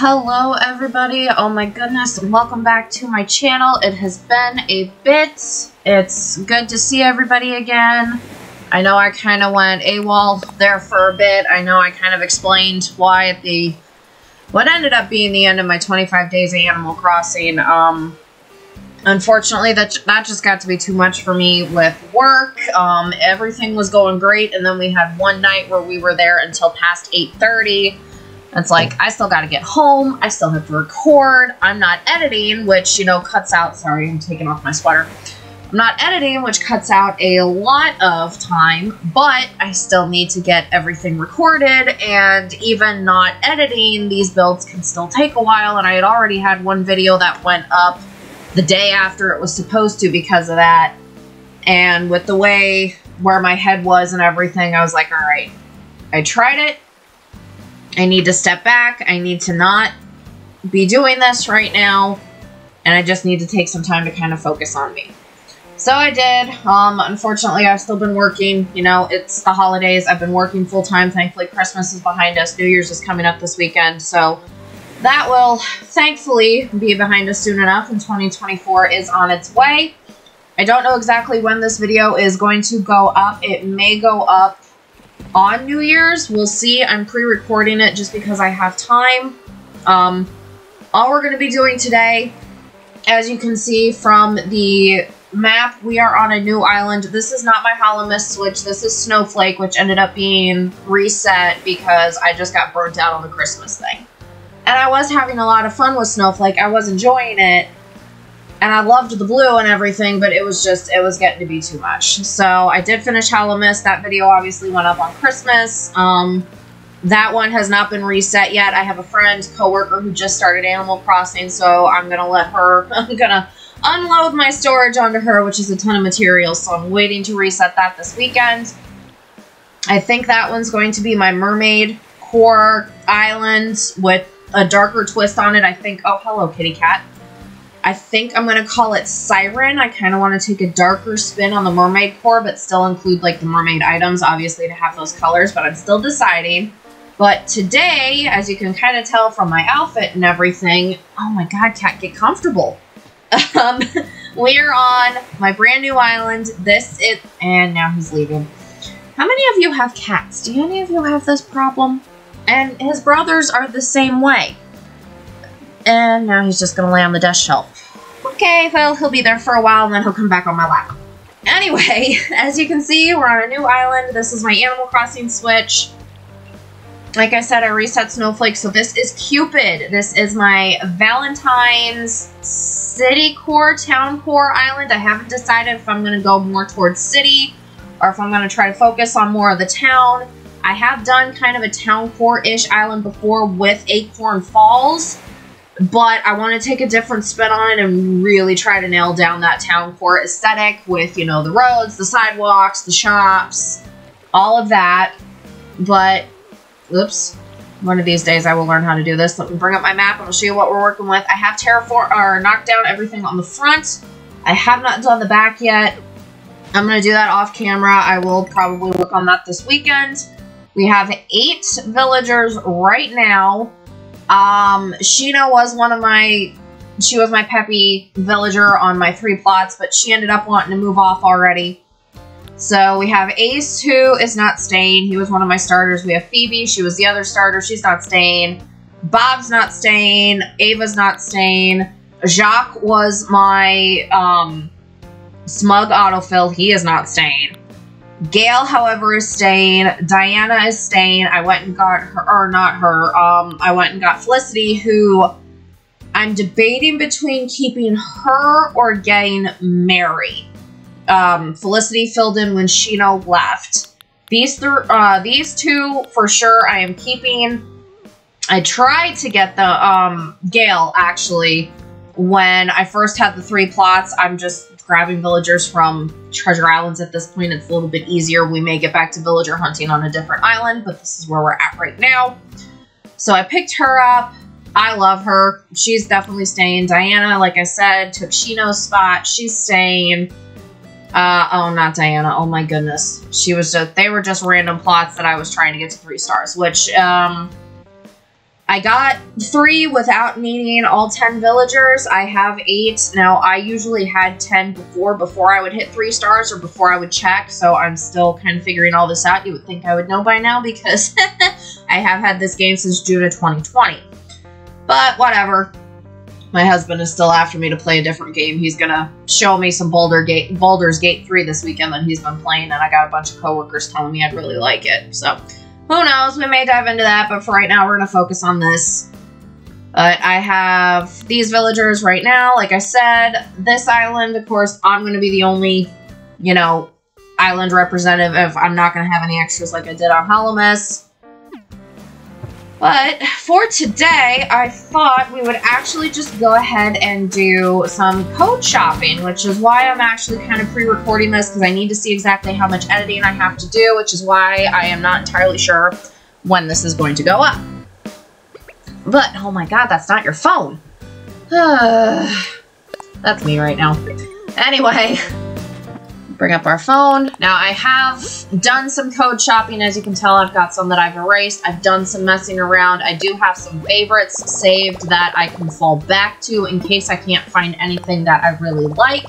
Hello everybody, oh my goodness, welcome back to my channel. It has been a bit. It's good to see everybody again. I know I kind of went AWOL there for a bit. I know I kind of explained why at what ended up being the end of my 25 days of Animal Crossing. Unfortunately, that just got to be too much for me with work. Everything was going great, and then we had one night where we were there until past 8:30. It's like, I still got to get home. I still have to record. I'm not editing, which, you know, cuts out... Sorry, I'm taking off my sweater. I'm not editing, which cuts out a lot of time, but I still need to get everything recorded, and even not editing, these builds can still take a while, and I had already had one video that went up the day after it was supposed to because of that, and with the way where my head was and everything, I was like, all right, I tried it. I need to step back. I need to not be doing this right now. And I just need to take some time to kind of focus on me. So I did. Unfortunately, I've still been working. You know, it's the holidays. I've been working full time. Thankfully, Christmas is behind us. New Year's is coming up this weekend. So that will thankfully be behind us soon enough. And 2024 is on its way. I don't know exactly when this video is going to go up. It may go up on New Year's. We'll see. I'm pre-recording it just because I have time. All we're going to be doing today, as you can see from the map, we are on a new island. This is not my Hollow Mist switch. This is Snowflake, which ended up being reset because I just got burnt out on the Christmas thing. And I was having a lot of fun with Snowflake. I was enjoying it. And I loved the blue and everything, but it was getting to be too much. So I did finish Hollow Mist. That video obviously went up on Christmas. That one has not been reset yet. I have a friend, coworker, who just started Animal Crossing, so I'm going to I'm going to unload my storage onto her, which is a ton of material, so I'm waiting to reset that this weekend. I think that one's going to be my Mermaid Core Island with a darker twist on it. I think, oh, hello, kitty cat. I think I'm going to call it Siren. I kind of want to take a darker spin on the mermaid core, but still include, like, the mermaid items, obviously, to have those colors, but I'm still deciding. But today, as you can kind of tell from my outfit and everything, oh my god, cat, get comfortable. We are on my brand new island. And now he's leaving. How many of you have cats? Do any of you have this problem? And his brothers are the same way. And now he's just going to lay on the desk shelf. Okay, well, he'll be there for a while, and then he'll come back on my lap. Anyway, as you can see, we're on a new island. This is my Animal Crossing Switch. Like I said, I reset Snowflake, so this is Cupid. This is my Valentine's City Core, Town Core Island. I haven't decided if I'm going to go more towards city, or if I'm going to try to focus on more of the town. I have done kind of a Town Core-ish island before with Acorn Falls, but I want to take a different spin on it and really try to nail down that town core aesthetic with, you know, the roads, the sidewalks, the shops, all of that. But, oops, one of these days I will learn how to do this. Let me bring up my map and I'll show you what we're working with. I have knocked down everything on the front. I have not done the back yet. I'm going to do that off camera. I will probably work on that this weekend. We have 8 villagers right now. Sheena was she was my peppy villager on my 3 plots, but she ended up wanting to move off already. So we have Ace, who is not staying. He was one of my starters. We have Phoebe. She was the other starter. She's not staying. Bob's not staying. Ava's not staying. Jacques was my, smug autofill. He is not staying. Gail, however, is staying. Diana is staying. I went and got her, or not her, I went and got Felicity, who I'm debating between keeping her or getting Mary. Felicity filled in when Sheena left. These two, for sure, I am keeping. I tried to get the, Gail, actually, when I first had the 3 plots. I'm just grabbing villagers from Treasure Islands at this point. It's a little bit easier. We may get back to villager hunting on a different island, but this is where we're at right now. So I picked her up. I love her. She's definitely staying. Diana, like I said, took Shino's spot. She's staying. Oh, not Diana. Oh my goodness. They were just random plots that I was trying to get to 3 stars, which, I got 3 without needing all 10 villagers. I have 8. Now, I usually had 10 before I would hit 3 stars or before I would check, so I'm still kind of figuring all this out. You would think I would know by now because I have had this game since June of 2020. But whatever. My husband is still after me to play a different game. He's gonna show me some Baldur's Gate 3 this weekend that he's been playing, and I got a bunch of coworkers telling me I'd really like it, so... Who knows? We may dive into that, but for right now, we're going to focus on this. I have these villagers right now. Like I said, this island, of course, I'm going to be the only, you know, island representative. I'm not going to have any extras like I did on Holomis. But for today, I thought we would actually just go ahead and do some code shopping, which is why I'm actually kind of pre-recording this, because I need to see exactly how much editing I have to do, which is why I am not entirely sure when this is going to go up. But, oh my god, that's not your phone. That's me right now. Anyway, bring up our phone. Now, I have done some code shopping. As you can tell, I've got some that I've erased. I've done some messing around. I do have some favorites saved that I can fall back to in case I can't find anything that I really like.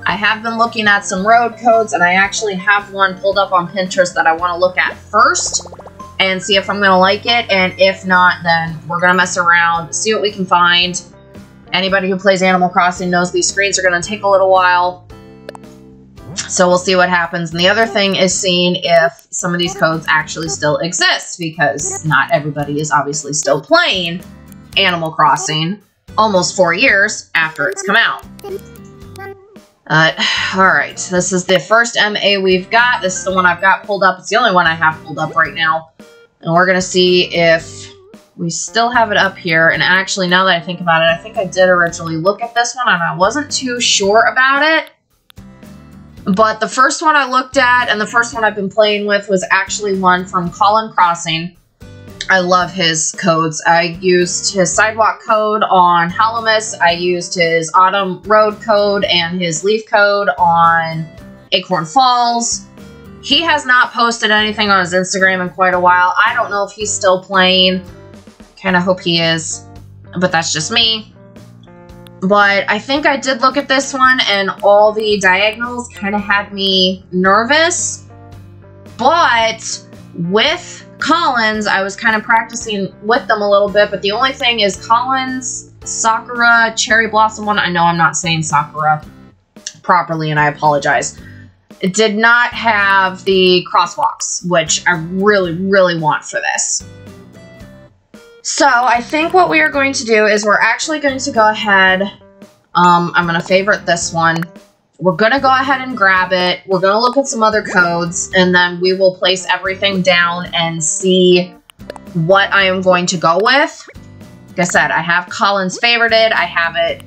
I have been looking at some road codes, and I actually have one pulled up on Pinterest that I want to look at first and see if I'm going to like it. And if not, then we're going to mess around, see what we can find. Anybody who plays Animal Crossing knows these screens are going to take a little while. So we'll see what happens. And the other thing is seeing if some of these codes actually still exist, because not everybody is obviously still playing Animal Crossing almost 4 years after it's come out. Alright, this is the first MA we've got. This is the one I've got pulled up. It's the only one I have pulled up right now. And we're going to see if we still have it up here. And actually, now that I think about it, I think I did originally look at this one and I wasn't too sure about it. But the first one I looked at, and the first one I've been playing with, was actually one from Colin Crossing. I love his codes. I used his Sidewalk code on Holomis. I used his Autumn Road code and his Leaf code on Acorn Falls. He has not posted anything on his Instagram in quite a while. I don't know if he's still playing. Kind of hope he is, but that's just me. But I think I did look at this one, and all the diagonals kind of had me nervous. But with Collins, I was kind of practicing with them a little bit. But the only thing is Collins, Sakura, Cherry Blossom one. I know I'm not saying Sakura properly, and I apologize. It did not have the crosswalks, which I really, really want for this. So I think what we are going to do is we're actually going to go ahead, I'm going to favorite this one. We're going to go ahead and grab it. We're going to look at some other codes, and then we will place everything down and see what I am going to go with. Like I said, I have Collins favorited. I have it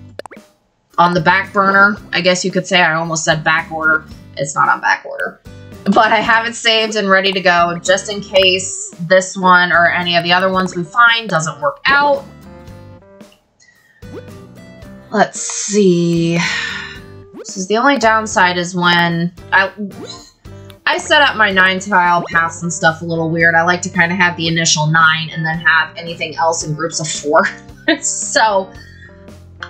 on the back burner. I guess you could say. I almost said back order. It's not on back order. But I have it saved and ready to go just in case this one or any of the other ones we find doesn't work out. Let's see. This is the only downside is when I set up my 9-tile paths and stuff a little weird. I like to kind of have the initial 9 and then have anything else in groups of 4. So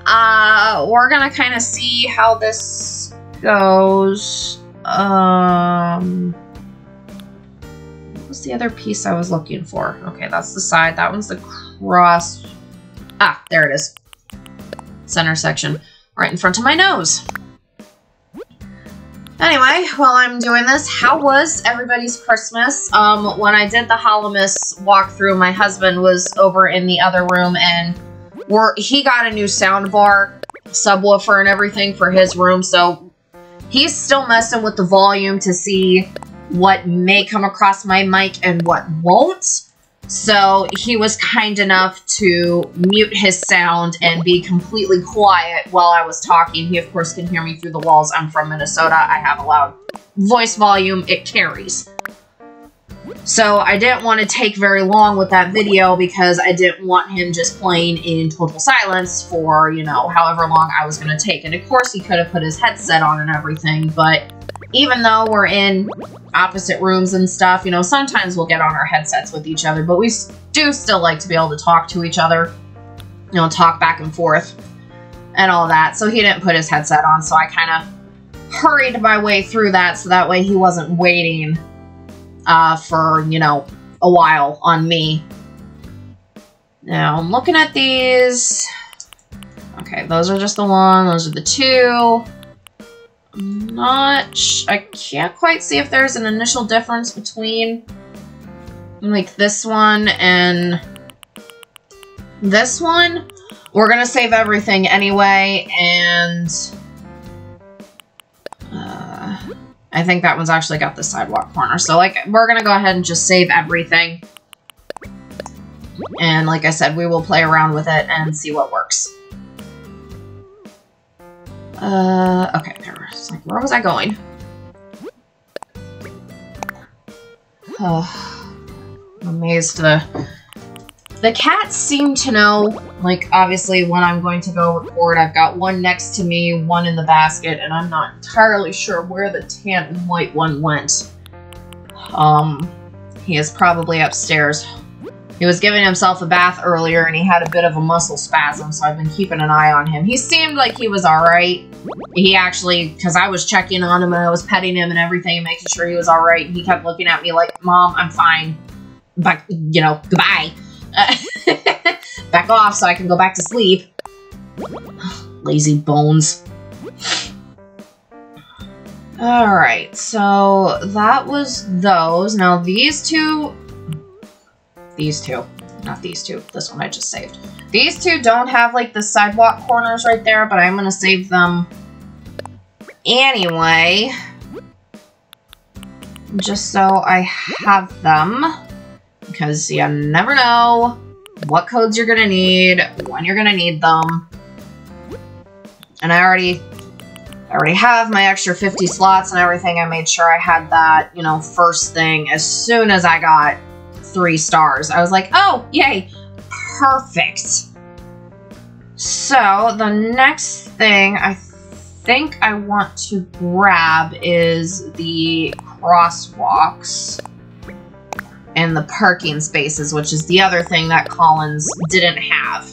we're gonna kind of see how this goes. What was the other piece I was looking for? Okay, that's the side. That one's the cross. Ah, there it is. Center section. Right in front of my nose. Anyway, while I'm doing this, how was everybody's Christmas? When I did the Holomis walkthrough, my husband was over in the other room, and he got a new soundbar, subwoofer, and everything for his room, so he's still messing with the volume to see what may come across my mic and what won't. So he was kind enough to mute his sound and be completely quiet while I was talking. He, of course, can hear me through the walls. I'm from Minnesota. I have a loud voice volume. It carries. So I didn't want to take very long with that video because I didn't want him just playing in total silence for, you know, however long I was going to take. And of course he could have put his headset on and everything, but even though we're in opposite rooms and stuff, you know, sometimes we'll get on our headsets with each other, but we do still like to be able to talk to each other, you know, talk back and forth and all that. So he didn't put his headset on, so I kind of hurried my way through that so that way he wasn't waiting for, you know, a while on me. Now, I'm looking at these. Okay, those are just the one. Those are the two. I can't quite see if there's an initial difference between, like, this one and this one. We're gonna save everything anyway, and I think that one's actually got the sidewalk corner. So, like, we're gonna go ahead and just save everything. And like I said, we will play around with it and see what works. Okay, it's like, where was I going? Oh, I'm amazed the cats seem to know, like, obviously when I'm going to go record. I've got one next to me, one in the basket, and I'm not entirely sure where the tan and white one went. He is probably upstairs. He was giving himself a bath earlier and he had a bit of a muscle spasm, so I've been keeping an eye on him. He seemed like he was alright. He actually, because I was checking on him and I was petting him and everything and making sure he was alright, and he kept looking at me like, Mom, I'm fine. But, you know, goodbye. Back off so I can go back to sleep. Lazy bones. Alright, so that was those. Now these two, not these two, this one I just saved. These two don't have, like, the sidewalk corners right there, but I'm gonna save them anyway. Just so I have them. Because you never know what codes you're gonna need, when you're gonna need them. And I already have my extra 50 slots and everything. I made sure I had that, you know, first thing as soon as I got 3 stars. I was like, oh, yay, perfect. So the next thing I think I want to grab is the crosswalks and the parking spaces, which is the other thing that Collins didn't have.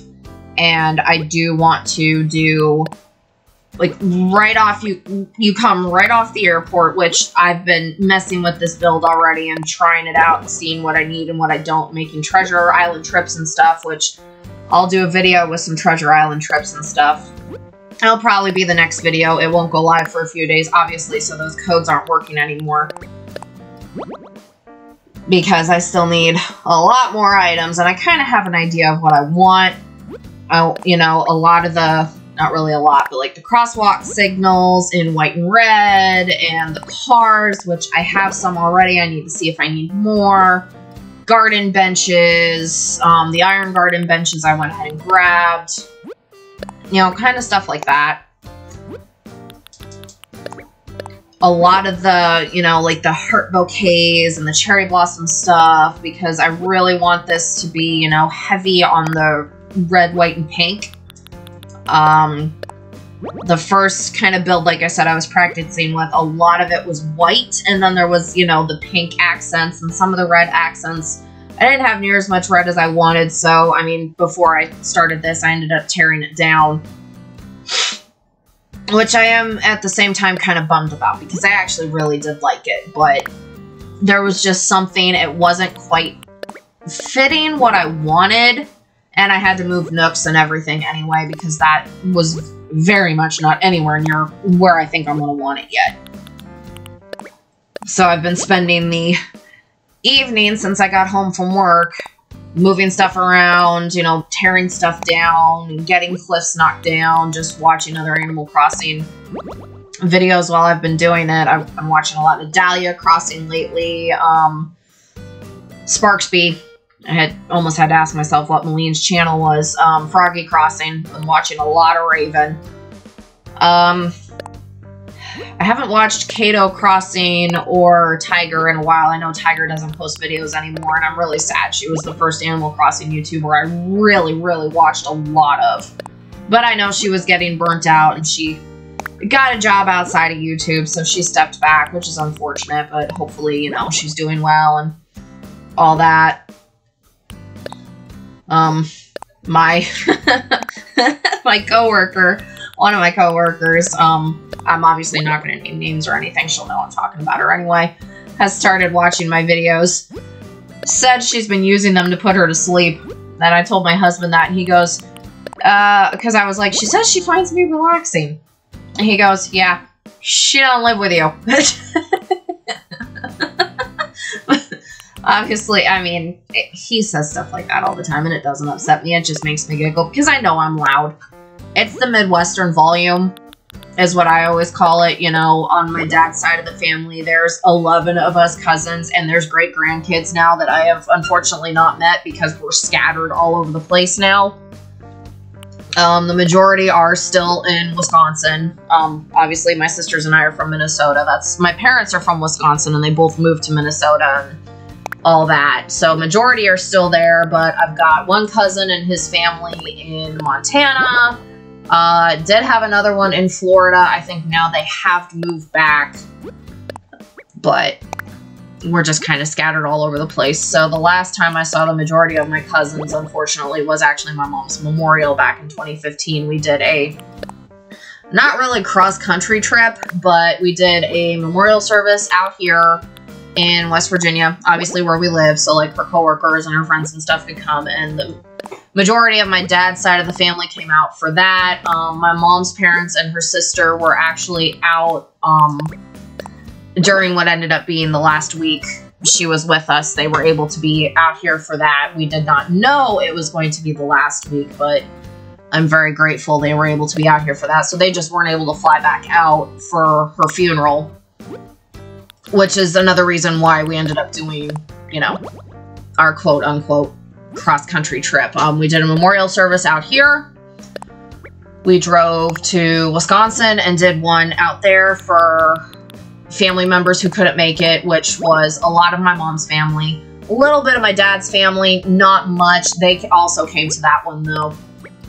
And I do want to do, like, right off, you come right off the airport, which I've been messing with this build already and trying it out and seeing what I need and what I don't, making Treasure Island trips and stuff, which I'll do a video with some Treasure Island trips and stuff. It'll probably be the next video. It won't go live for a few days, obviously, so those codes aren't working anymore. Because I still need a lot more items, and I kind of have an idea of what I want. You know, a lot of the, not really a lot, but like the crosswalk signals in white and red, and the cars, which I have some already. I need to see if I need more. Garden benches, the iron garden benches I went ahead and grabbed. You know, kind of stuff like that. A lot of the, you know, like the heart bouquets and the cherry blossom stuff, because I really want this to be, you know, heavy on the red, white, and pink. The first kind of build, like I said, I was practicing with, a lot of it was white, and then there was, you know, the pink accents and some of the red accents. I didn't have near as much red as I wanted, so, I mean, before I started this, I ended up tearing it down. Which I am, at the same time, kind of bummed about, because I actually really did like it, but there was just something, it wasn't quite fitting what I wanted, and I had to move nooks and everything anyway, because that was very much not anywhere near where I think I'm going to want it yet. So I've been spending the evening since I got home from work moving stuff around, you know, tearing stuff down, and getting cliffs knocked down, just watching other Animal Crossing videos while I've been doing it. I'm watching a lot of Dahlia Crossing lately. Sparksby. I had almost had to ask myself what Maline's channel was. Froggy Crossing. I'm watching a lot of Raven. I haven't watched Kato Crossing or Tiger in a while. I know Tiger doesn't post videos anymore, and I'm really sad. She was the first Animal Crossing YouTuber I really, really watched a lot of. But I know she was getting burnt out, and she got a job outside of YouTube, so she stepped back, which is unfortunate, but hopefully, you know, she's doing well and all that. My my coworker, one of my coworkers, I'm obviously not going to name names or anything, she'll know I'm talking about her anyway, has started watching my videos, said she's been using them to put her to sleep. And I told my husband that, and he goes, because I was like, she says she finds me relaxing. And he goes, yeah, she don't live with you. Obviously, I mean, he says stuff like that all the time, and it doesn't upset me. It just makes me giggle, because I know I'm loud. It's the Midwestern volume, is what I always call it. You know, on my dad's side of the family, there's 11 of us cousins, and there's great-grandkids now that I have unfortunately not met, because we're scattered all over the place now. The majority are still in Wisconsin. Obviously, my sisters and I are from Minnesota. My parents are from Wisconsin, and they both moved to Minnesota and all that. So, majority are still there, but I've got one cousin and his family in Montana. Did have another one in Florida. I think now they have to move back, but we're just kind of scattered all over the place. So the last time I saw the majority of my cousins, unfortunately, was actually my mom's memorial back in 2015. We did a, not really cross-country trip, but we did a memorial service out here in West Virginia, obviously where we live, so like her coworkers and her friends and stuff could come, and the majority of my dad's side of the family came out for that. My mom's parents and her sister were actually out, during what ended up being the last week she was with us. They were able to be out here for that. We did not know it was going to be the last week, but I'm very grateful they were able to be out here for that. So they just weren't able to fly back out for her funeral, which is another reason why we ended up doing, you know, our quote-unquote cross-country trip. We did a memorial service out here. We drove to Wisconsin and did one out there for family members who couldn't make it, which was a lot of my mom's family, a little bit of my dad's family, not much. They also came to that one though.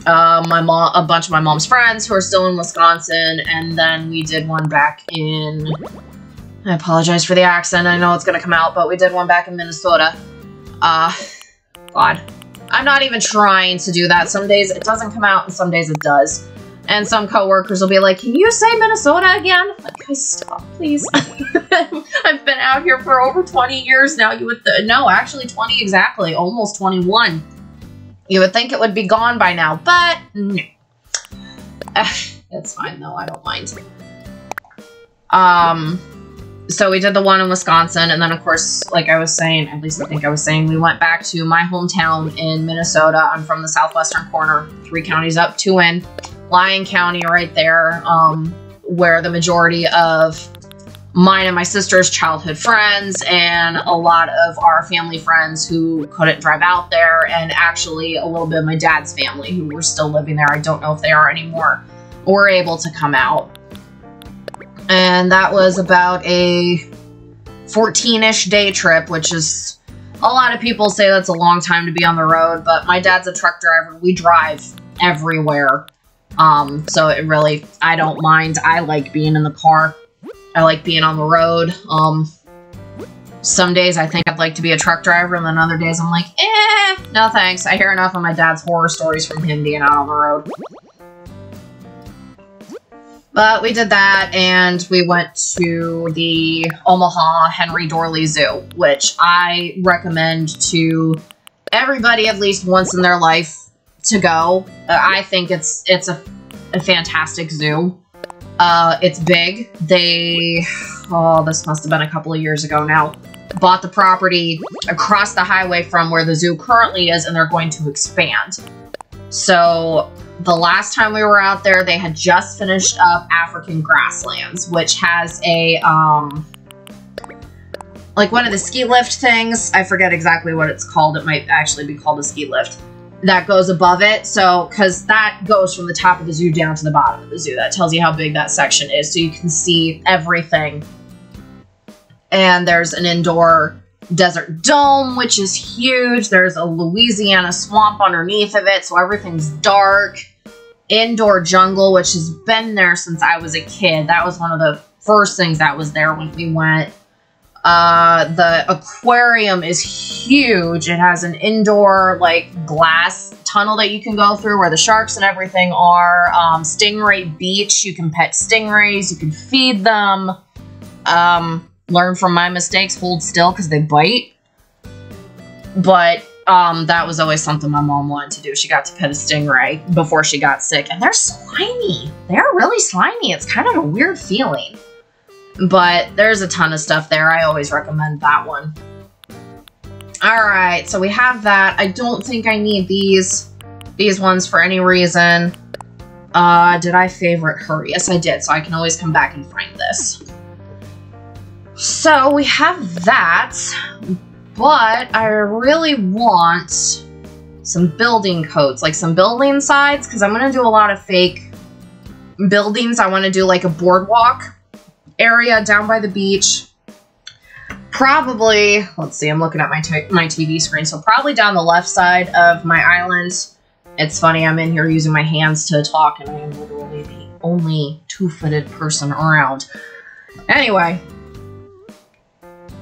A bunch of my mom's friends who are still in Wisconsin, and then we did one back in, I apologize for the accent, I know it's gonna come out, but we did one back in Minnesota. God. I'm not even trying to do that. Some days it doesn't come out and some days it does. And some coworkers will be like, can you say Minnesota again? I'm like, guys, stop, please. I've been out here for over 20 years now. You would, no, actually 20 exactly, almost 21. You would think it would be gone by now, but no. It's fine though, I don't mind. So we did the one in Wisconsin, and then of course, like I was saying, at least I think I was saying, we went back to my hometown in Minnesota. I'm from the southwestern corner, 3 counties up, 2 in. Lyon County right there, where the majority of mine and my sister's childhood friends and a lot of our family friends who couldn't drive out there, and actually a little bit of my dad's family who were still living there, I don't know if they are anymore, were able to come out. And that was about a 14-ish day trip, which is, a lot of people say that's a long time to be on the road, but my dad's a truck driver. We drive everywhere. So it really, I don't mind. I like being in the car. I like being on the road. Some days I think I'd like to be a truck driver, and then other days I'm like, no thanks. I hear enough of my dad's horror stories from him being out on the road. But we did that, and we went to the Omaha Henry Dorley Zoo, which I recommend to everybody at least once in their life to go. I think it's a fantastic zoo. It's big. They, this must have been a couple of years ago now, bought the property across the highway from where the zoo currently is, and they're going to expand. So the last time we were out there, they had just finished up African Grasslands, which has a, like one of the ski lift things. I forget exactly what it's called. It might actually be called a ski lift. That goes above it. So, because that goes from the top of the zoo down to the bottom of the zoo. That tells you how big that section is. So you can see everything. And there's an indoor desert dome, which is huge. There's a Louisiana swamp underneath of it. So everything's dark. indoor jungle, which has been there since I was a kid. That was one of the first things that was there when we went. The aquarium is huge. It has an indoor, like, glass tunnel that you can go through where the sharks and everything are. Stingray Beach. You can pet stingrays. You can feed them. Learn from my mistakes. Hold still because they bite. But that was always something my mom wanted to do. She got to pet a stingray before she got sick. And they're slimy. They're really slimy. It's kind of a weird feeling. But there's a ton of stuff there. I always recommend that one. Alright, so we have that. I don't think I need these ones for any reason. Did I favorite her? Yes, I did. So I can always come back and find this. So we have that. But I really want some building codes. Like some building sides. Because I'm going to do a lot of fake buildings. I want to do like a boardwalk area down by the beach. Probably, let's see, I'm looking at my TV screen, so probably down the left side of my island. It's funny, I'm in here using my hands to talk, and I am literally the only two-footed person around. Anyway,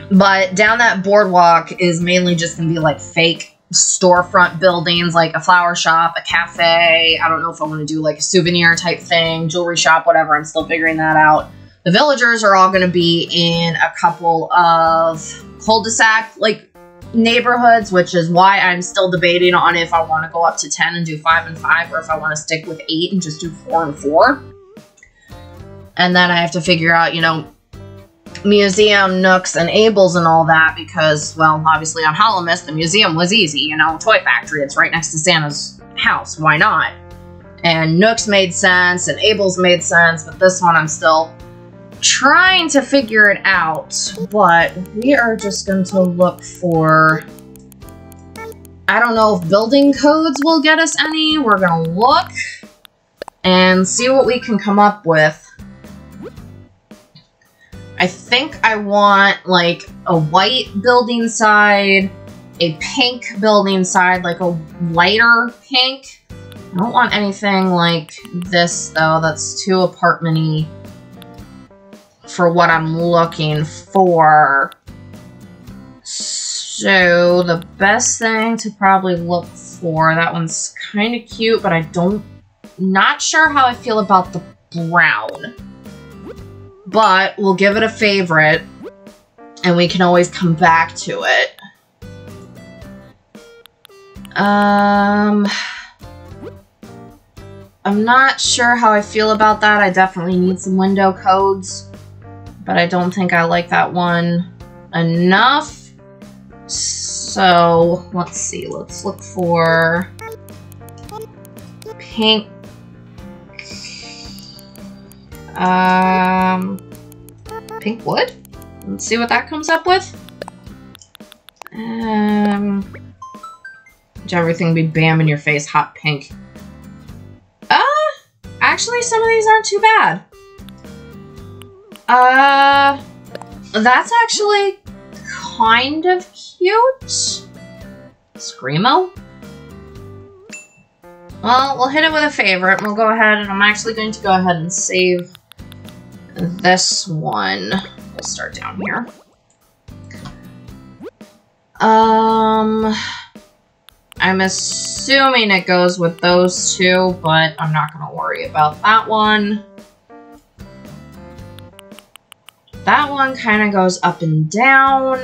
but down that boardwalk is mainly just going to be like fake storefront buildings, like a flower shop, a cafe. I don't know if I want to do like a souvenir type thing, jewelry shop, whatever. I'm still figuring that out. The villagers are all going to be in a couple of cul-de-sac like neighborhoods, which is why I'm still debating on if I want to go up to 10 and do 5 and 5, or if I want to stick with 8 and just do 4 and 4. And then I have to figure out, you know, museum, nooks, and ables and all that, because, well, obviously on Hollow-Mist, the museum was easy, you know, Toy Factory, it's right next to Santa's house, why not? And nooks made sense, and ables made sense, but this one I'm still trying to figure it out. But we are just going to look for, I don't know if building codes will get us any. We're going to look and see what we can come up with. I think I want like a white building side, a pink building side, like a lighter pink. I don't want anything like this though, that's too apartment-y for what I'm looking for. So the best thing to probably look for, that one's kind of cute, but not sure how I feel about the brown. But we'll give it a favorite, and we can always come back to it. I'm not sure how I feel about that. I definitely need some window codes. But I don't think I like that one enough. So, let's see. Let's look for pink. Pink wood? Let's see what that comes up with. Everything be bam in your face, hot pink. Actually, some of these aren't too bad. That's actually kind of cute. Screamo? Well, we'll hit it with a favorite. We'll go ahead, and I'm actually going to go ahead and save this one. We'll start down here. I'm assuming it goes with those two, but I'm not going to worry about that one. That one kind of goes up and down.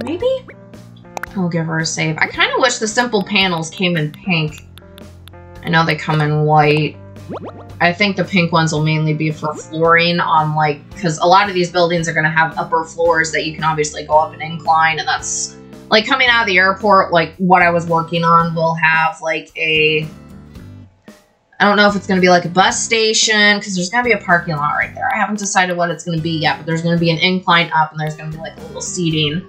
Maybe I'll give her a save. I kind of wish the simple panels came in pink. I know they come in white. I think the pink ones will mainly be for flooring on, like, because a lot of these buildings are going to have upper floors that you can obviously go up an incline, and that's, like, coming out of the airport, like, what I was working on will have, like, I don't know if it's going to be, like, a bus station, because there's going to be a parking lot right there. I haven't decided what it's going to be yet, but there's going to be an incline up, and there's going to be, like, a little seating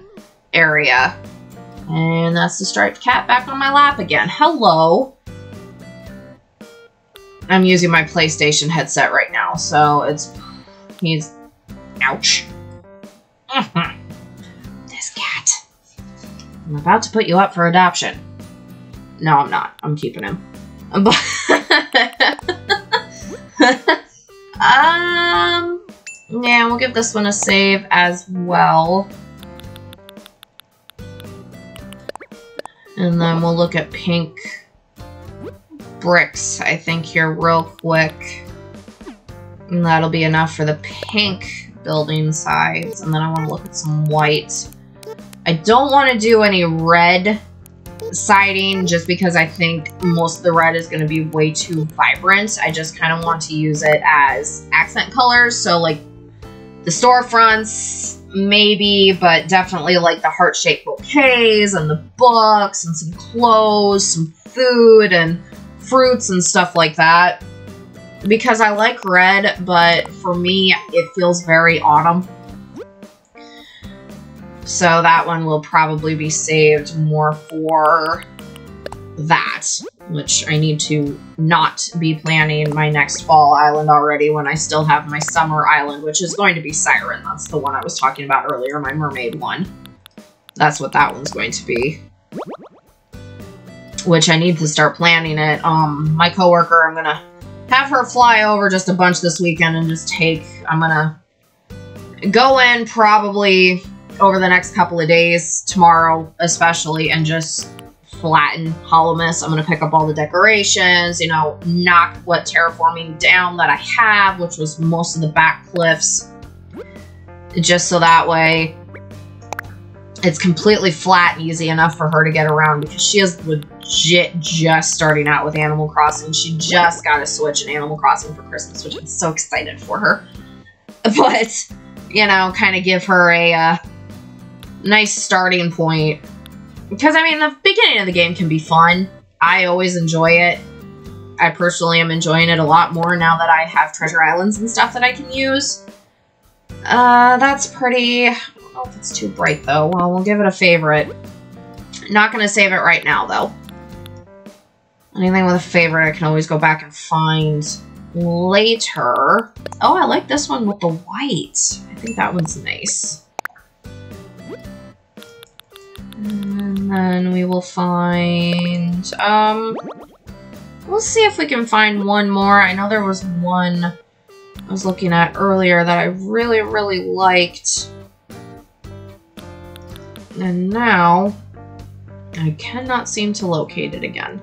area. And that's the striped cat back on my lap again. Hello! I'm using my PlayStation headset right now, so he's, ouch. This cat. I'm about to put you up for adoption. No, I'm not. I'm keeping him. But yeah, we'll give this one a save as well. And then we'll look at pink bricks, I think, here real quick. And that'll be enough for the pink building sides. And then I want to look at some white. I don't want to do any red siding just because I think most of the red is going to be way too vibrant. I just kind of want to use it as accent colors. So like the storefronts, maybe, but definitely like the heart-shaped bouquets and the books and some clothes, some food and fruits and stuff like that. Because I like red, but for me, it feels very autumn. So that one will probably be saved more for that, which I need to not be planning my next fall island already when I still have my summer island, which is going to be Siren. That's the one I was talking about earlier, my mermaid one. That's what that one's going to be. Which I need to start planning it. My coworker, I'm gonna have her fly over just a bunch this weekend and just I'm gonna go in probably over the next couple of days, tomorrow especially, and just flatten Hollow-Mist. I'm going to pick up all the decorations, you know, knock what terraforming down that I have, which was most of the back cliffs, just so that way it's completely flat and easy enough for her to get around, because she is legit just starting out with Animal Crossing. She just got a Switch in Animal Crossing for Christmas, which I'm so excited for her. But, you know, kind of give her a nice starting point. Because, I mean, the beginning of the game can be fun. I always enjoy it. I personally am enjoying it a lot more now that I have treasure islands and stuff that I can use. That's pretty... I don't know if it's too bright, though. Well, we'll give it a favorite. Not going to save it right now, though. Anything with a favorite I can always go back and find later. Oh, I like this one with the white. I think that one's nice. And then we will find, we'll see if we can find one more. I know there was one I was looking at earlier that I really, really liked. And now I cannot seem to locate it again.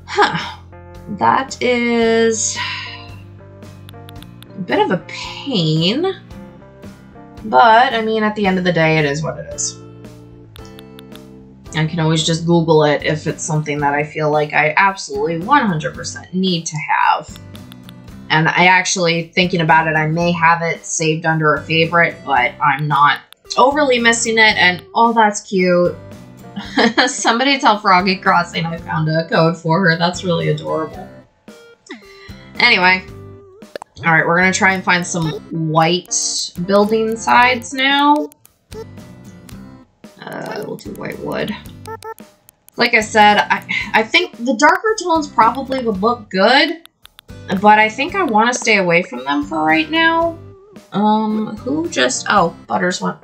Huh. That is a bit of a pain. But, I mean, at the end of the day, it is what it is. I can always just Google it if it's something that I feel like I absolutely 100% need to have. And I actually, thinking about it, I may have it saved under a favorite, but I'm not overly missing it. And, oh, that's cute. Somebody tell Froggy Crossing I found a code for her. That's really adorable. Anyway. Alright, we're gonna try and find some white building sides now. We'll do white wood. Like I said, I think the darker tones probably would look good, but I think I want to stay away from them for right now. Who just... Oh, Butters went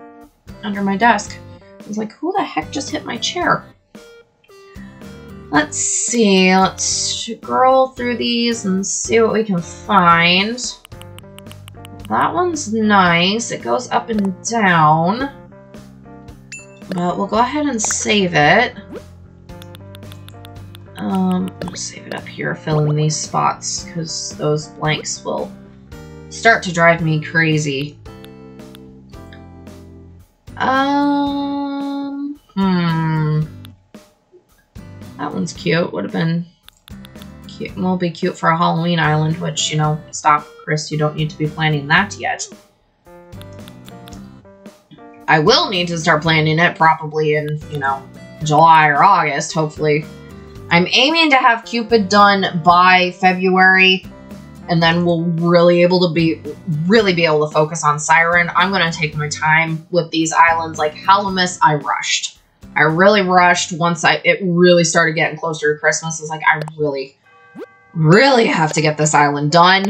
under my desk. I was like, who the heck just hit my chair? Let's see, let's scroll through these and see what we can find. That one's nice. It goes up and down. But we'll go ahead and save it. I'll save it up here, fill in these spots, because those blanks will start to drive me crazy. That one's cute. Would have been cute. Will be cute for a Halloween island, which, you know, stop, Chris. You don't need to be planning that yet. I will need to start planning it probably in, you know, July or August, hopefully. I'm aiming to have Cupid done by February, and then we'll really be able to focus on Siren. I'm going to take my time with these islands. Like Hollow-Mist, I rushed. I really rushed once it really started getting closer to Christmas. I was like, I really have to get this island done.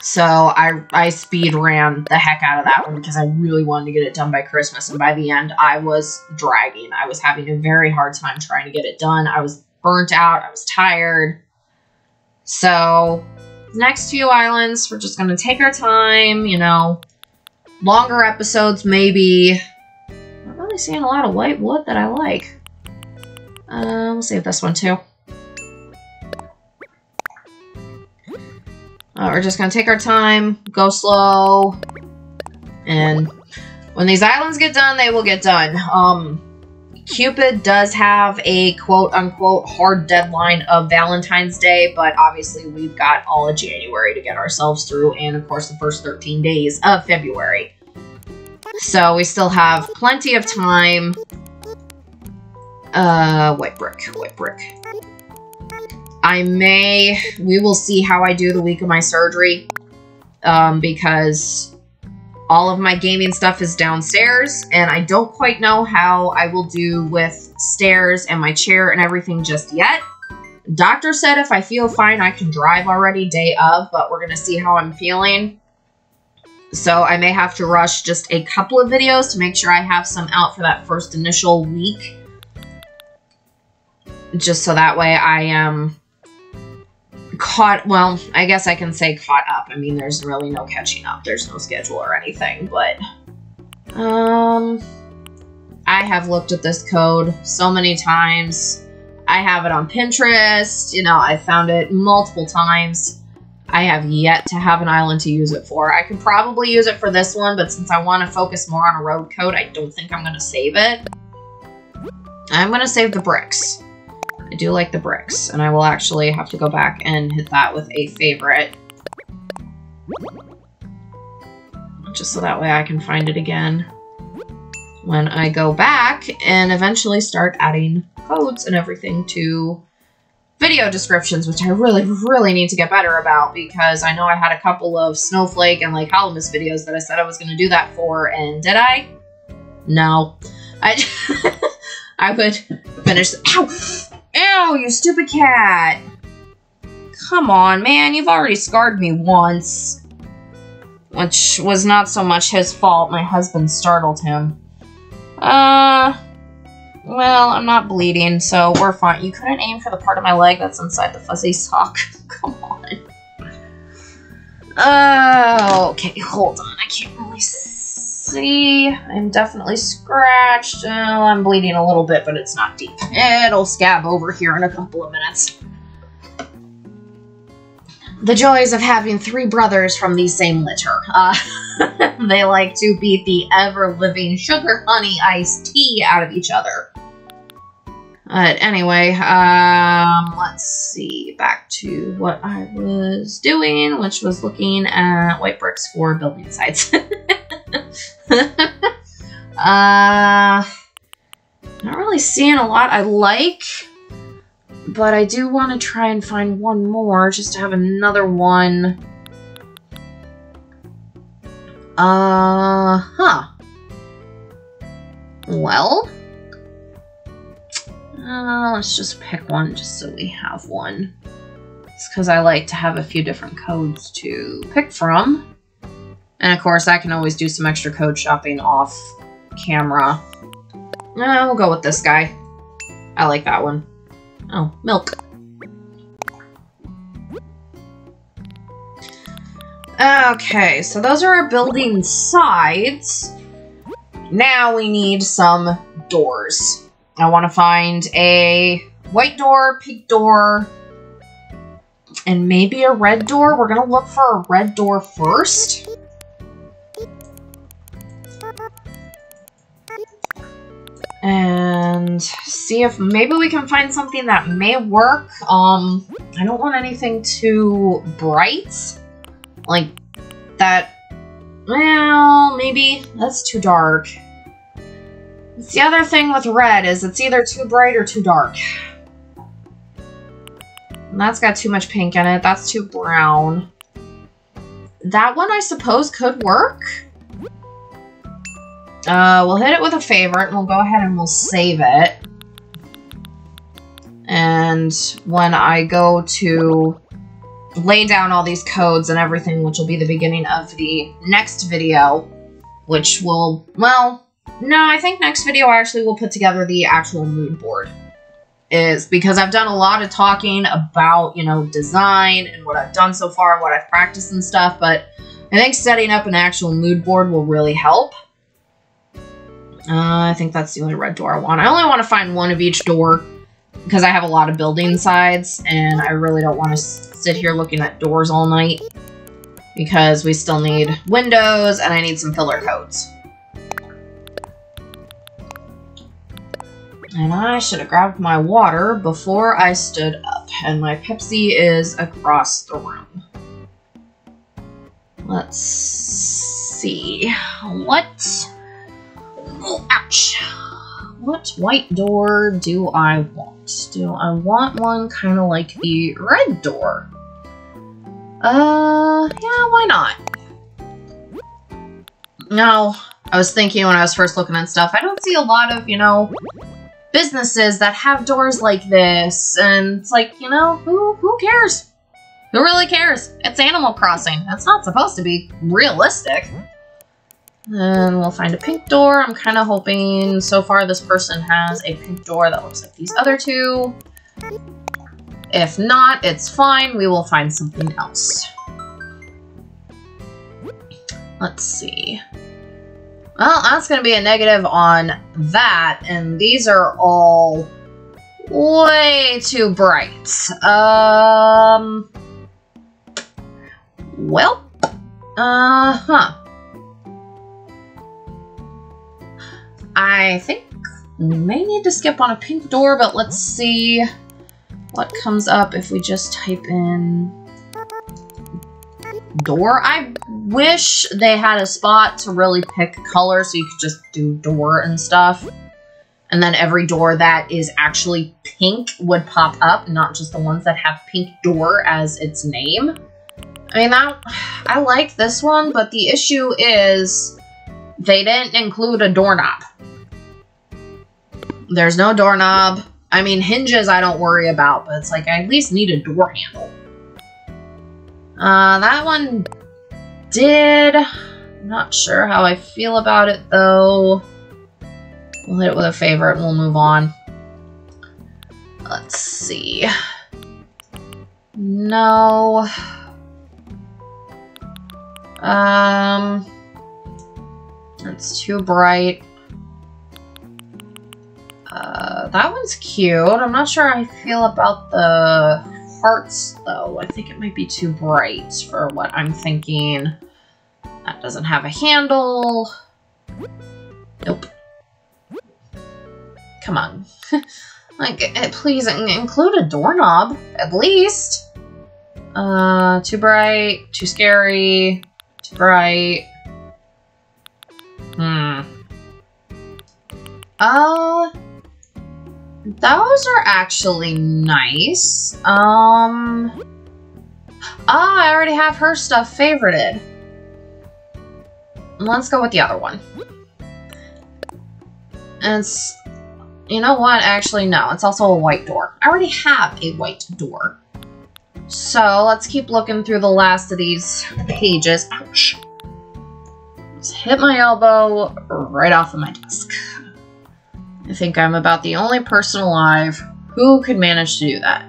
So I speed ran the heck out of that one because I really wanted to get it done by Christmas. And by the end, I was dragging. I was having a very hard time trying to get it done. I was burnt out. I was tired. So next few islands, we're just going to take our time, you know, longer episodes maybe. I'm not really seeing a lot of white wood that I like. We'll save this one too. We're just going to take our time, go slow, and when these islands get done, they will get done. Cupid does have a quote-unquote hard deadline of Valentine's Day, but obviously we've got all of January to get ourselves through, and of course the first 13 days of February. So we still have plenty of time. White brick. We will see how I do the week of my surgery, because all of my gaming stuff is downstairs, and I don't quite know how I will do with stairs and my chair and everything just yet. Doctor said if I feel fine, I can drive already day of, but we're going to see how I'm feeling. So I may have to rush just a couple of videos to make sure I have some out for that first initial week. Just so that way I am well, I guess I can say caught up. I mean, there's really no catching up. There's no schedule or anything, but I have looked at this code so many times. I have it on Pinterest. You know, I found it multiple times. I have yet to have an island to use it for. I could probably use it for this one, but since I want to focus more on a road code, I don't think I'm going to save it. I'm going to save the bricks. I do like the bricks, and I will actually have to go back and hit that with a favorite. Just so that way I can find it again when I go back and eventually start adding codes and everything to video descriptions, which I really, really need to get better about, because I know I had a couple of Snowflake and like Holomus videos that I said I was going to do that for, and did I? No. I would finish. Ow! Ow, you stupid cat! Come on, man, you've already scarred me once. Which was not so much his fault. My husband startled him. Well, I'm not bleeding, so we're fine. You couldn't aim for the part of my leg that's inside the fuzzy sock. Come on. Okay, hold on. I can't really see. I'm definitely scratched. I'm bleeding a little bit, but it's not deep. It'll scab over here in a couple of minutes. The joys of having 3 brothers from the same litter. They like to beat the ever-living sugar honey iced tea out of each other. But anyway, let's see. Back to what I was doing, which was looking at white bricks for building sites. Not really seeing a lot I like, but I do want to try and find one more just to have another one. Well, let's just pick one just so we have one. It's because I like to have a few different codes to pick from. And of course, I can always do some extra code shopping off camera. We'll go with this guy. I like that one. Oh, milk. Okay, so those are our building sides. Now we need some doors. I want to find a white door, pink door, and maybe a red door. We're going to look for a red door first. And see if maybe we can find something that may work. I don't want anything too bright. Like that. Well, maybe that's too dark. It's the other thing with red is it's either too bright or too dark. And that's got too much pink in it. That's too brown. That one, I suppose, could work. We'll hit it with a favorite, and we'll go ahead and we'll save it. And when I go to lay down all these codes and everything, which will be the beginning of the next video, which will, well, no, I think next video I actually will put together the actual mood board. Is because I've done a lot of talking about, you know, design and what I've done so far and what I've practiced and stuff, but I think setting up an actual mood board will really help. I think that's the only red door I want. I only want to find one of each door because I have a lot of building sides and I really don't want to sit here looking at doors all night because we still need windows and I need some filler codes. And I should have grabbed my water before I stood up, and my Pepsi is across the room. Let's see. What? Oh, ouch. What white door do I want? Do I want one kind of like the red door? Yeah, why not? No, I was thinking when I was first looking at stuff, I don't see a lot of, you know, businesses that have doors like this, and it's like, you know, who cares? Who really cares? It's Animal Crossing. That's not supposed to be realistic. And we'll find a pink door. I'm kind of hoping, so far this person has a pink door that looks like these other two. If not, it's fine. We will find something else. Let's see. Well, that's going to be a negative on that, and these are all way too bright. Well, I think we may need to skip on a pink door, but let's see what comes up if we just type in door. I wish they had a spot to really pick color so you could just do door and stuff. And then every door that is actually pink would pop up, not just the ones that have pink door as its name. I mean, I like this one, but the issue is they didn't include a doorknob. There's no doorknob. I mean, hinges I don't worry about, but it's like I at least need a door handle. That one did. I'm not sure how I feel about it, though. We'll hit it with a favorite and we'll move on. Let's see. No. It's too bright. That one's cute. I'm not sure how I feel about the hearts, though. I think it might be too bright for what I'm thinking. That doesn't have a handle. Nope. Come on. Like, please include a doorknob, at least. Too bright, too scary, too bright. Those are actually nice. I already have her stuff favorited. Let's go with the other one. And it's, you know what? Actually, no. It's also a white door. I already have a white door. So let's keep looking through the last of these pages. Ouch. Just hit my elbow right off of my desk. I think I'm about the only person alive who could manage to do that.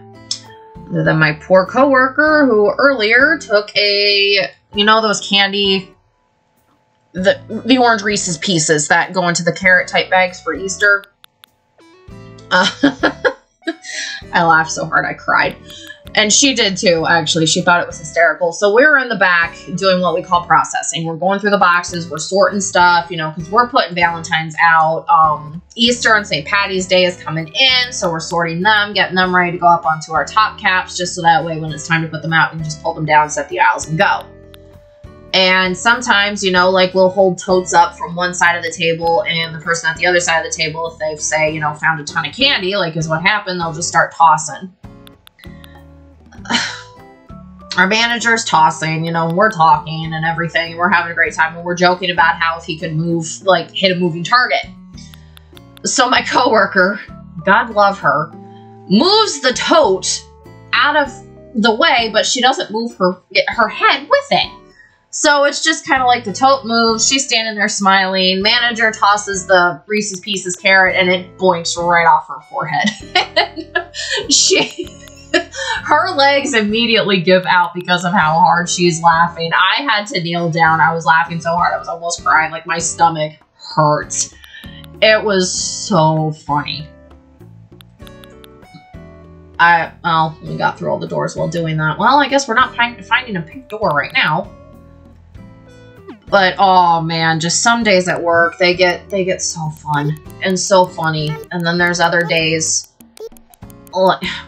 Other than my poor coworker who earlier took a, you know, those candy, the orange Reese's Pieces that go into the carrot type bags for Easter. I laughed so hard I cried. And she did too, actually. She thought it was hysterical. So we were in the back doing what we call processing. We're going through the boxes. We're sorting stuff, you know, because we're putting Valentine's out. Easter and St. Patty's Day is coming in. So we're sorting them, getting them ready to go up onto our top caps. Just so that way when it's time to put them out, we can just pull them down, set the aisles, and go. And sometimes, you know, like we'll hold totes up from one side of the table and the person at the other side of the table, if they've, say, you know, found a ton of candy, like is what happened, they'll just start tossing. Our manager's tossing, you know, we're talking and everything, and we're having a great time, and we're joking about how if he could move, like, hit a moving target. So my coworker, God love her, moves the tote out of the way, but she doesn't move her head with it. So it's just kind of like the tote moves. She's standing there smiling. Manager tosses the Reese's Pieces carrot and it boinks right off her forehead. Her legs immediately give out because of how hard she's laughing. I had to kneel down. I was laughing so hard I was almost crying. Like my stomach hurt. It was so funny. Well, we got through all the doors while doing that. Well, I guess we're not finding a pink door right now. But, oh man, just some days at work, they get so fun and so funny. And then there's other days.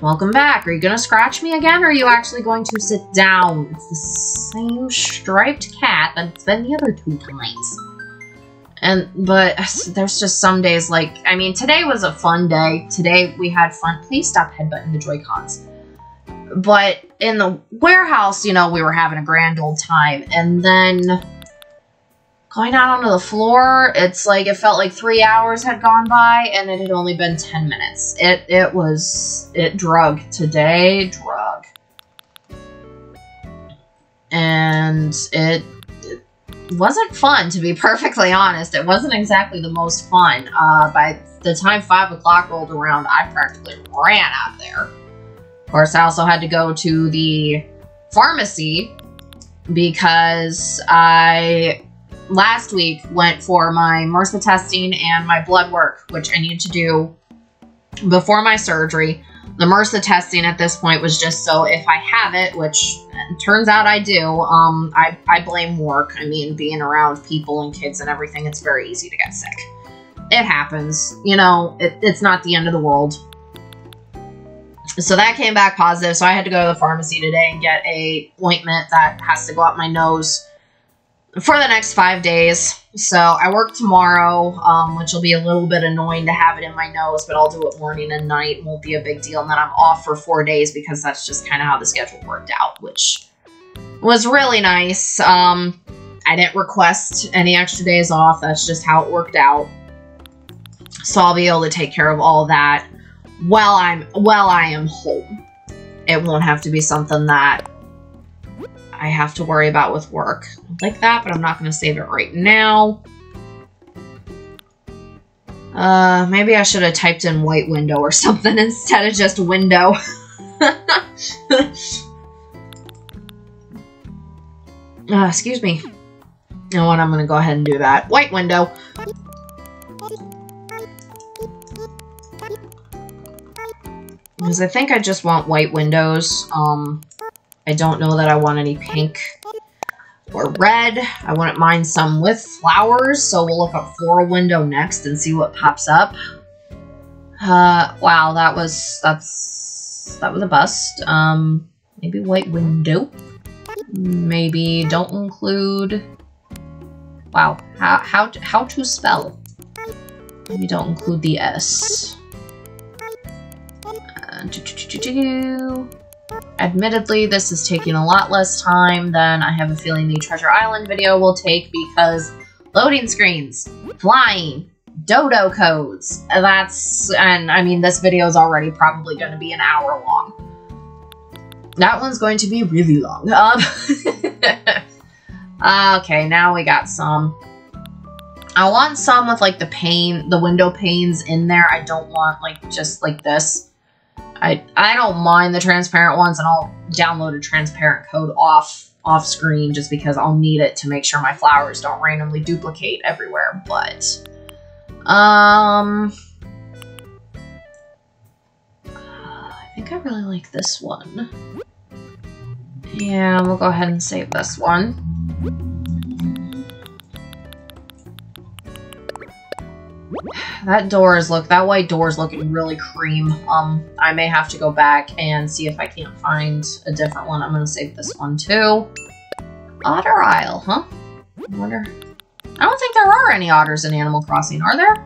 Welcome back. Are you going to scratch me again, or are you actually going to sit down? It's the same striped cat that it's been the other 2 times. But there's just some days, like, I mean, today was a fun day. Today we had fun. Please stop headbutting the Joy-Cons. But in the warehouse, you know, we were having a grand old time. And then going out onto the floor, it's like, it felt like 3 hours had gone by and it had only been 10 minutes. It drug. Today, drug. And it wasn't fun, to be perfectly honest. It wasn't exactly the most fun. By the time 5 o'clock rolled around, I practically ran out of there. Of course, I also had to go to the pharmacy because I, last week, went for my MRSA testing and my blood work, which I need to do before my surgery. The MRSA testing at this point was just so if I have it, which turns out I do, I blame work. I mean, being around people and kids and everything, it's very easy to get sick. It happens. You know, it's not the end of the world. So that came back positive, so I had to go to the pharmacy today and get a ointment that has to go up my nose for the next 5 days. So I work tomorrow, which will be a little bit annoying to have it in my nose, but I'll do it morning and night. It won't be a big deal. And then I'm off for 4 days because that's just kind of how the schedule worked out, which was really nice. I didn't request any extra days off. That's just how it worked out. So I'll be able to take care of all that while I am home. It won't have to be something that I have to worry about with work like that, but I'm not going to save it right now. Maybe I should have typed in white window or something instead of just window. Excuse me. You know what? I'm going to go ahead and do that. White window. Because I think I just want white windows. I don't know that I want any pink or red. I wouldn't mind some with flowers, so we'll look up floral window next and see what pops up. Wow, that was a bust. Maybe white window. Maybe don't include. Wow, how to spell? Maybe don't include the S. Admittedly, this is taking a lot less time than I have a feeling the Treasure Island video will take because loading screens, flying, dodo codes, and I mean, this video is already probably going to be an hour long. That one's going to be really long. Okay, now we got some. I want some with like the window panes in there. I don't want like just like this. I don't mind the transparent ones, and I'll download a transparent code off screen just because I'll need it to make sure my flowers don't randomly duplicate everywhere. But I think I really like this one. Yeah, we'll go ahead and save this one. That white door is looking really cream. I may have to go back and see if I can't find a different one. I'm gonna save this one too. Otter Isle, huh? I wonder. I don't think there are any otters in Animal Crossing, are there?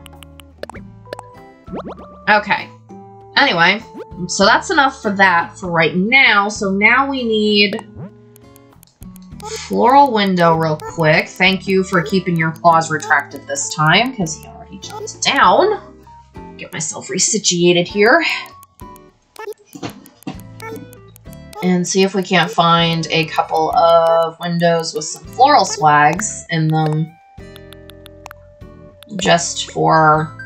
Okay. Anyway, so that's enough for that for right now. So now we need floral window real quick. Thank you for keeping your claws retracted this time, because he already jumped down. Get myself resituated here. and see if we can't find a couple of windows with some floral swags in them just for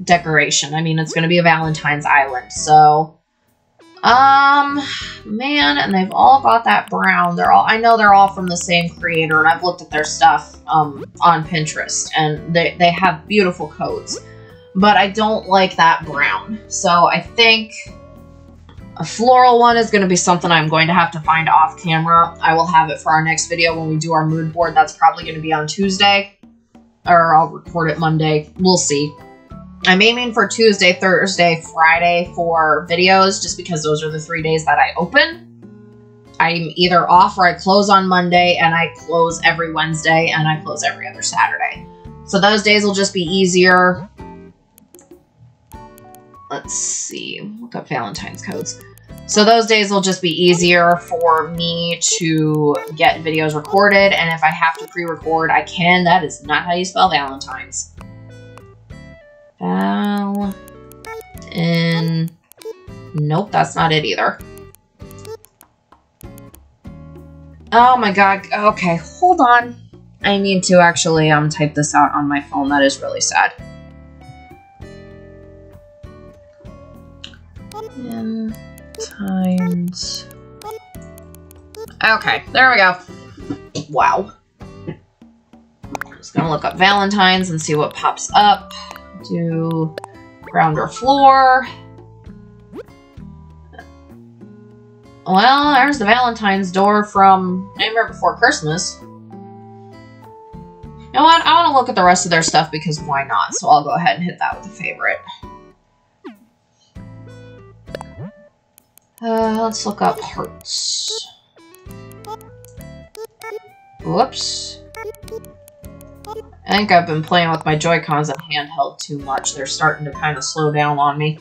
decoration. I mean, it's going to be a Valentine's Island, so man, and they've all got that brown. I know they're all from the same creator, and I've looked at their stuff on Pinterest, and they have beautiful coats, but I don't like that brown. So I think a floral one is going to be something I'm going to have to find off camera. I will have it for our next video when we do our mood board. That's probably going to be on Tuesday, or I'll record it Monday. We'll see. I'm aiming for Tuesday, Thursday, Friday for videos, just because those are the 3 days that I open. I'm either off or I close on Monday, and I close every Wednesday, and I close every other Saturday. So those days will just be easier. Let's see, look up Valentine's codes. So those days will just be easier for me to get videos recorded, and if I have to pre-record, I can. That is not how you spell Valentine's. Nope, that's not it either. Oh my god, okay, hold on. I need to actually type this out on my phone. That is really sad. Valentine's. Okay, there we go. Wow. I'm just gonna look up Valentine's and see what pops up. Do ground or floor. Well, there's the Valentine's door from Nightmare Before Christmas. You know what? I want to look at the rest of their stuff because why not? So I'll go ahead and hit that with a favorite. Let's look up hearts. Whoops. I think I've been playing with my Joy-Cons and handheld too much. They're starting to kind of slow down on me.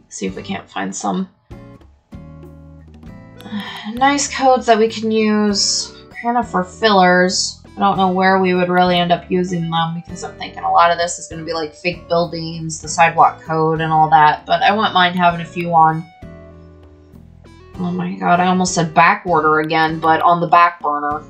See if we can't find some nice codes that we can use kind of for fillers. I don't know where we would really end up using them because I'm thinking a lot of this is going to be like fake buildings, the sidewalk code, and all that. But I wouldn't mind having a few on. Oh my god, I almost said back order again, but on the back burner.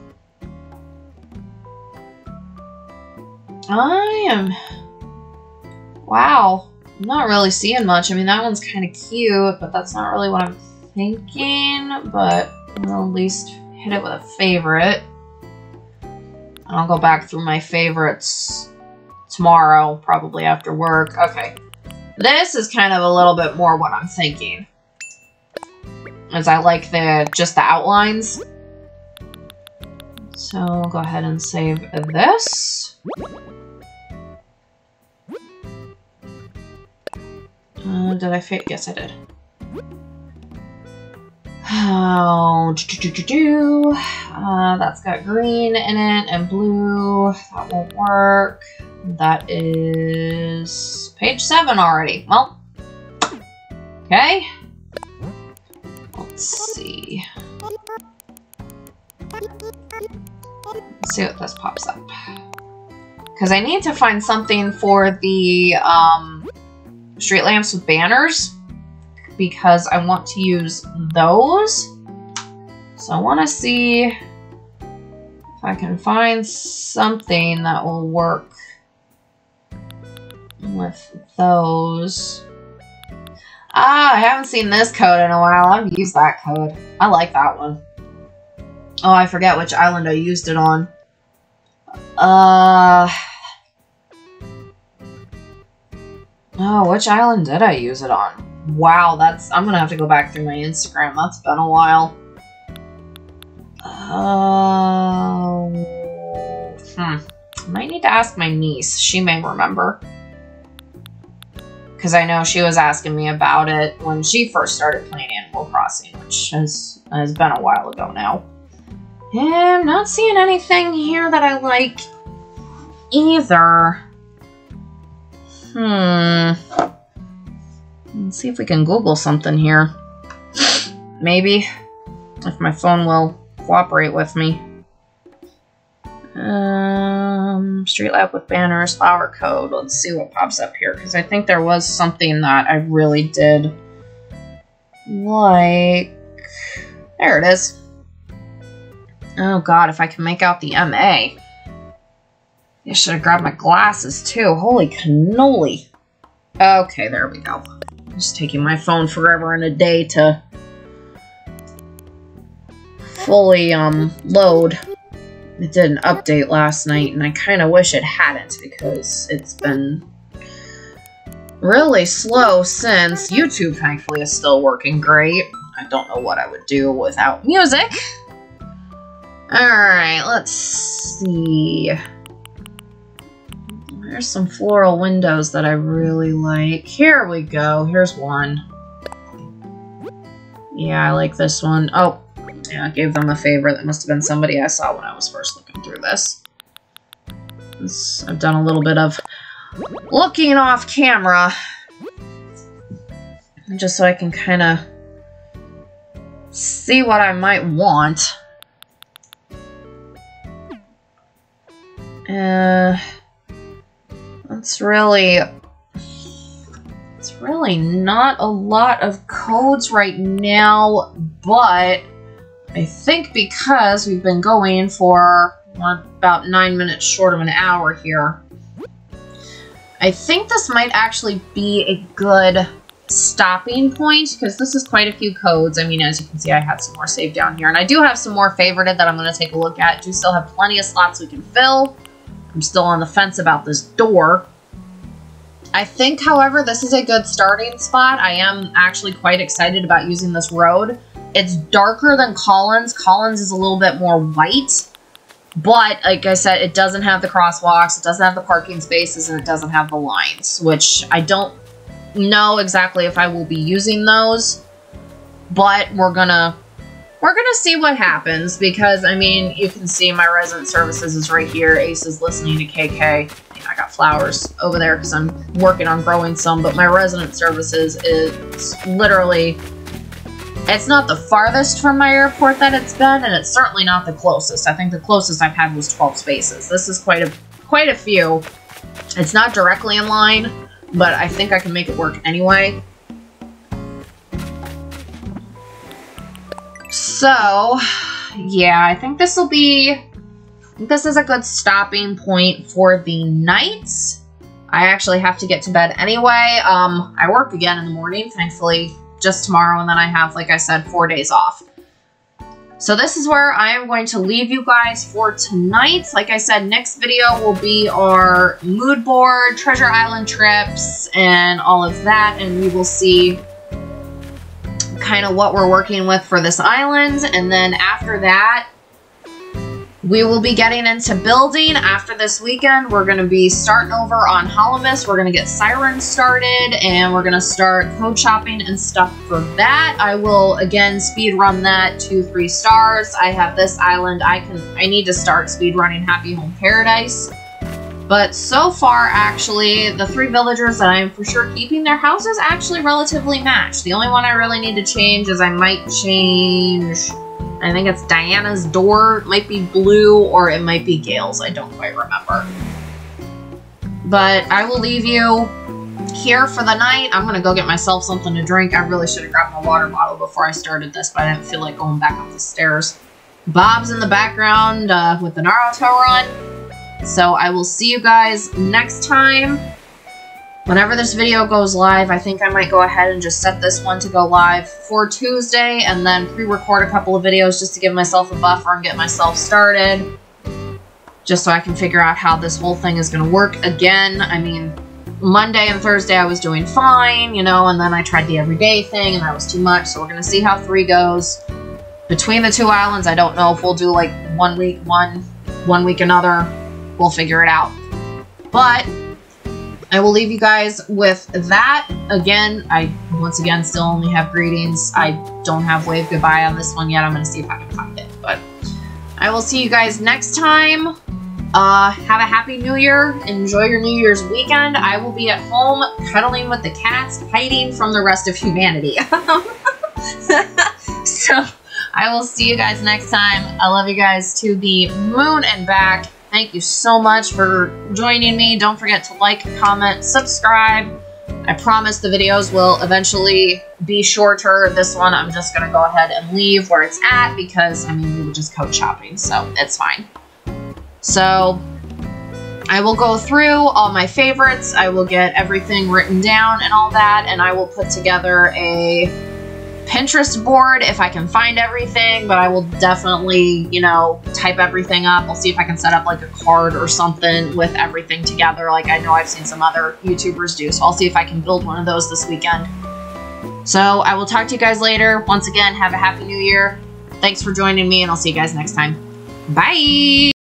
Wow, I'm not really seeing much. I mean, that one's kind of cute, but that's not really what I'm thinking, but I'll at least hit it with a favorite. I'll go back through my favorites tomorrow, probably after work. Okay, this is kind of a little bit more what I'm thinking, as I like just the outlines. So I'll go ahead and save this. Did I fit? Yes, I did. Oh, that's got green in it and blue. That won't work. That is page 7 already. Well, okay. Let's see. Let's see what this pops up. Because I need to find something for the street lamps with banners, because I want to use those. So I want to see if I can find something that will work with those. Ah, I haven't seen this code in a while. I've used that code. I like that one. Oh, I forget which island I used it on. Oh, which island did I use it on? Wow, I'm gonna have to go back through my Instagram. That's been a while. Might need to ask my niece. She may remember. Because I know she was asking me about it when she first started playing Animal Crossing, which has been a while ago now. And I'm not seeing anything here that I like either. Let's see if we can Google something here. Maybe. If my phone will cooperate with me. Street lamp with banners, flower code. Let's see what pops up here. Because I think there was something that I really did like... There it is. Oh god, if I can make out the MA. I should have grabbed my glasses too. Holy cannoli. Okay, there we go. Just taking my phone forever and a day to fully load. It did an update last night, and I kind of wish it hadn't because it's been really slow since. YouTube, thankfully, is still working great. I don't know what I would do without music. Alright, let's see. There's some floral windows that I really like. Here we go. Here's one. Yeah, I like this one. Oh, yeah, I gave them a favorite. That must have been somebody I saw when I was first looking through this. I've done a little bit of looking off camera. Just so I can kind of see what I might want. It's really not a lot of codes right now, but I think because we've been going for about 9 minutes short of an hour here, I think this might actually be a good stopping point, because this is quite a few codes. I mean, as you can see, I had some more saved down here, and I do have some more favorited that I'm going to take a look at. I do still have plenty of slots we can fill. I'm still on the fence about this door. I think, however, this is a good starting spot. I am actually quite excited about using this road. It's darker than Collins. Collins is a little bit more white, but like I said, it doesn't have the crosswalks, it doesn't have the parking spaces, and it doesn't have the lines, which I don't know exactly if I will be using those, but we're gonna see what happens, because I mean, you can see my resident services is right here. Ace is listening to KK. I got flowers over there because I'm working on growing some, but my resident services is literally, it's not the farthest from my airport that it's been, and it's certainly not the closest. I think the closest I've had was 12 spaces. This is quite a few. It's not directly in line, but I think I can make it work anyway. So, yeah, I think this is a good stopping point for the night. I actually have to get to bed anyway. I work again in the morning, thankfully, just tomorrow, and then I have, like I said, 4 days off. So this is where I am going to leave you guys for tonight. Like I said, next video will be our mood board, Treasure Island trips, and all of that, and we will see kind of what we're working with for this island. And then after that, we will be getting into building. After this weekend, we're going to be starting over on Hollomus. We're going to get Sirens started, and we're going to start code shopping and stuff for that. I will, again, speed run that to 3 stars. I have this island. I need to start speed running Happy Home Paradise. But so far, actually, the 3 villagers that I am for sure keeping, their houses actually relatively match. The only one I really need to change is I might change, I think it's Diana's door. It might be blue, or it might be Gail's. I don't quite remember. But I will leave you here for the night. I'm going to go get myself something to drink. I really should have grabbed my water bottle before I started this, but I didn't feel like going back up the stairs. Bob's in the background with the Naruto run. So I will see you guys next time. Whenever this video goes live, I think I might go ahead and just set this one to go live for Tuesday, and then pre-record a couple of videos just to give myself a buffer and get myself started. Just so I can figure out how this whole thing is going to work again. I mean, Monday and Thursday I was doing fine, you know, and then I tried the everyday thing and that was too much. So we're going to see how 3 goes. Between the 2 islands, I don't know if we'll do like 1 week one week another. We'll figure it out. But I will leave you guys with that. Again, I once again still only have greetings. I don't have wave goodbye on this one yet. I'm going to see if I can find it. But I will see you guys next time. Have a happy New Year. Enjoy your New Year's weekend. I will be at home cuddling with the cats, hiding from the rest of humanity. So I will see you guys next time. I love you guys to the moon and back. Thank you so much for joining me. Don't forget to like, comment, subscribe. I promise the videos will eventually be shorter. This one, I'm just going to go ahead and leave where it's at because, I mean, we were just coat shopping, so it's fine. So I will go through all my favorites. I will get everything written down and all that, and I will put together a Pinterest board if I can find everything, but I will definitely, you know, type everything up. I'll see if I can set up like a card or something with everything together, like I know I've seen some other YouTubers do, so I'll see if I can build one of those this weekend. So I will talk to you guys later. Once again, have a Happy New Year. Thanks for joining me, and I'll see you guys next time. Bye!